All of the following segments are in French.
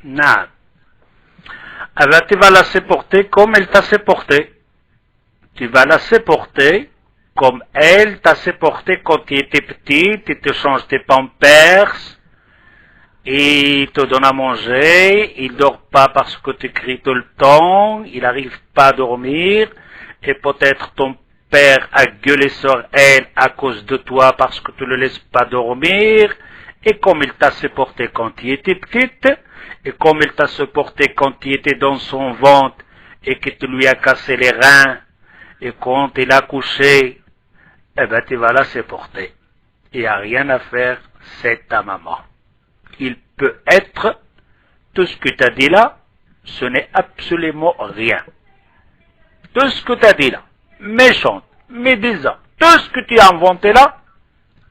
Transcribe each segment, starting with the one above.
Non. Alors tu vas la supporter comme elle t'a supporté. Tu vas la supporter comme elle t'a supporté quand tu étais petite, il te change tes pampers, il te donne à manger, il dort pas parce que tu cries tout le temps, il n'arrive pas à dormir, et peut-être ton père a gueulé sur elle à cause de toi parce que tu ne le laisses pas dormir, et comme il t'a supporté quand tu étais petite, et comme il t'a supporté quand tu étais dans son ventre, et que tu lui as cassé les reins, et quand il a couché, eh ben tu vas la supporter. Il n'y a rien à faire, c'est ta maman. Il peut être, tout ce que tu as dit là, ce n'est absolument rien. Tout ce que tu as dit là, méchante, médisant, tout ce que tu as inventé là,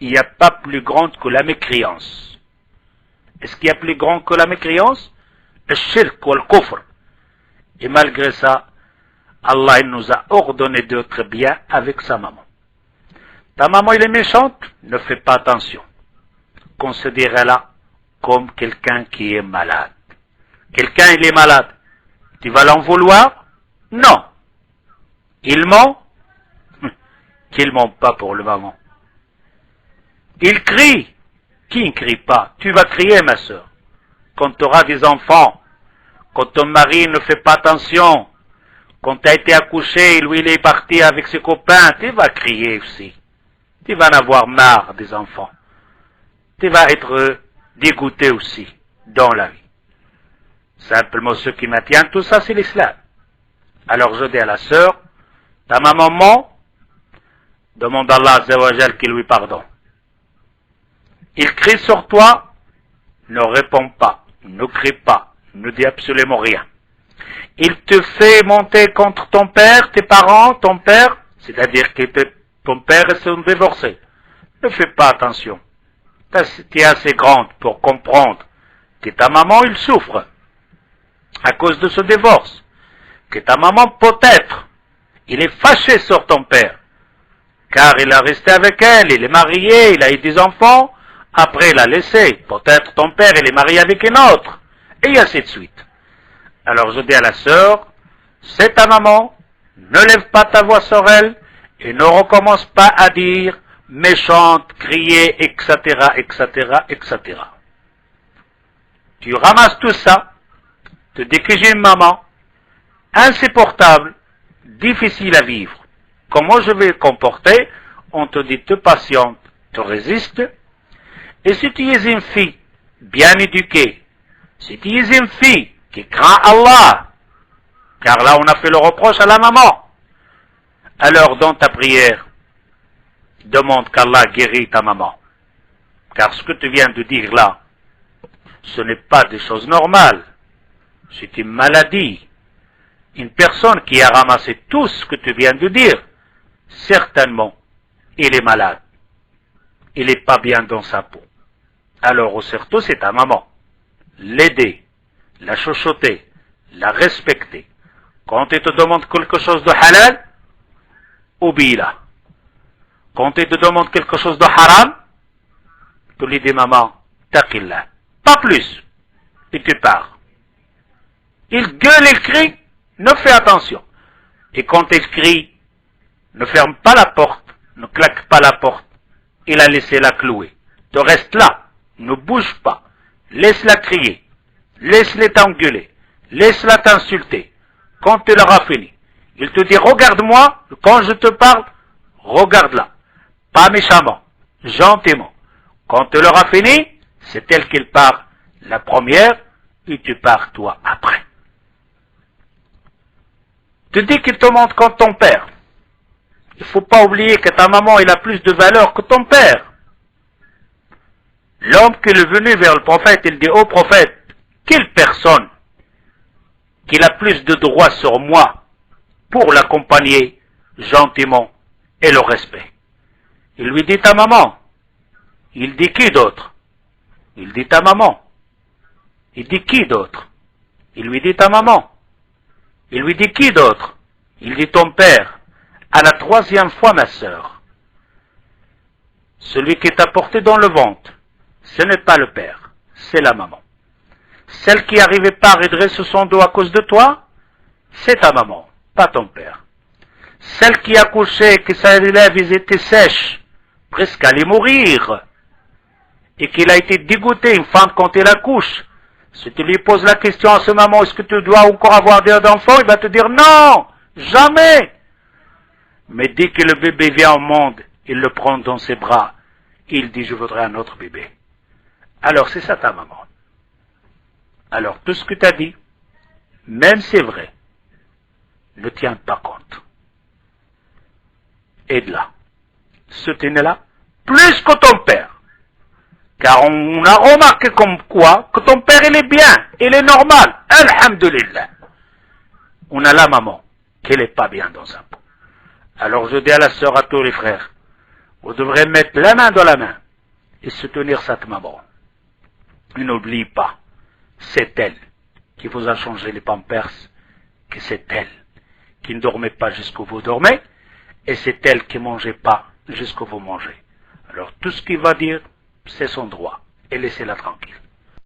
il n'y a pas plus grande que la mécréance. Est-ce qu'il y a plus grand que la mécréance? Le shirk ou le kufr. Et malgré ça, Allah il nous a ordonné d'être bien avec sa maman. Ta maman elle est méchante, ne fais pas attention. Considère-la comme quelqu'un qui est malade. Quelqu'un il est malade, tu vas l'en vouloir? Non. Il ment? Qu'il ment pas pour le moment. Il crie? Qui ne crie pas? Tu vas crier ma soeur. Quand tu auras des enfants, quand ton mari ne fait pas attention, quand tu as été accouché et lui il est parti avec ses copains, tu vas crier aussi. Tu vas en avoir marre des enfants. Tu vas être dégoûté aussi dans la vie. Simplement ce qui maintient tout ça, c'est l'islam. Alors je dis à la sœur, ta maman ment, demande à Allah Azza wa Jal qu'il lui pardonne. Il crie sur toi, ne réponds pas, ne crie pas, ne dis absolument rien. Il te fait monter contre ton père, tes parents, ton père, c'est-à-dire que ton père est divorcé. Ne fais pas attention. Tu es assez grande pour comprendre que ta maman, il souffre à cause de ce divorce. Que ta maman, peut-être, il est fâché sur ton père. Car il a resté avec elle, il est marié, il a eu des enfants, après il a laissé. Peut-être ton père, il est marié avec une autre. Et ainsi de suite. Alors je dis à la sœur, c'est ta maman, ne lève pas ta voix sur elle, et ne recommence pas à dire méchante, crier, etc., etc., etc. Tu ramasses tout ça, te dis que j'ai une maman, insupportable, difficile à vivre. Comment je vais me comporter? On te dit te patiente, te résiste. Et si tu es une fille bien éduquée, si tu es une fille qui craint Allah, car là on a fait le reproche à la maman, alors dans ta prière, demande qu'Allah guérisse ta maman. Car ce que tu viens de dire là, ce n'est pas des choses normales. C'est une maladie. Une personne qui a ramassé tout ce que tu viens de dire, certainement, il est malade. Il n'est pas bien dans sa peau. Alors, surtout, c'est ta maman. L'aider, la chuchoter, la respecter. Quand elle te demande quelque chose de halal, obéis-la. Quand elle te demande quelque chose de haram, tu lui dis, maman, taqillah. Pas plus. Et tu pars. Il gueule, il crie, ne fais attention. Et quand il crie, ne ferme pas la porte, ne claque pas la porte. Il a laissé la clouer. Tu restes là, ne bouge pas. Laisse-la crier. Laisse-la t'engueuler. Laisse-la t'insulter. Quand tu l'auras fini, il te dit, regarde-moi, quand je te parle, regarde-la. Pas méchamment, gentiment. Quand tu l'auras fini, c'est elle qui part la première, et tu pars toi après. Tu dis qu'il te montre comme ton père. Il ne faut pas oublier que ta maman il a plus de valeur que ton père. L'homme qui est venu vers le prophète, il dit au prophète, quelle personne qu'il a plus de droits sur moi pour l'accompagner gentiment et le respect. Il lui dit ta maman. Il dit qui d'autre? Il dit ta maman. Il dit qui d'autre? Il lui dit ta maman. Il lui dit qui d'autre? Il dit ton père. À la troisième fois ma sœur. Celui qui t'a porté dans le ventre, ce n'est pas le père, c'est la maman. Celle qui n'arrivait pas à redresser son dos à cause de toi, c'est ta maman, pas ton père. Celle qui a couché, que sa lèvres étaient sèches, presque allait mourir, et qu'il a été dégoûté une femme quand elle accouche. Si tu lui poses la question à ce moment, est-ce que tu dois encore avoir des enfants, il va te dire non, jamais. Mais dès que le bébé vient au monde, il le prend dans ses bras, il dit je voudrais un autre bébé. Alors c'est ça ta maman. Alors tout ce que tu as dit, même si c'est vrai, ne tiens pas compte. Aide-la. Soutiens-la plus que ton père. Car on a remarqué comme quoi que ton père il est bien, il est normal. Alhamdulillah. On a la maman qui n'est pas bien dans sa peau. Alors je dis à la sœur, à tous les frères, vous devrez mettre la main dans la main et soutenir cette maman. Et n'oublie pas, c'est elle qui vous a changé les pampers, que c'est elle qui ne dormait pas jusqu'où vous dormez, et c'est elle qui ne mangeait pas jusqu'où vous mangez. Alors tout ce qu'il va dire, c'est son droit, et laissez-la tranquille.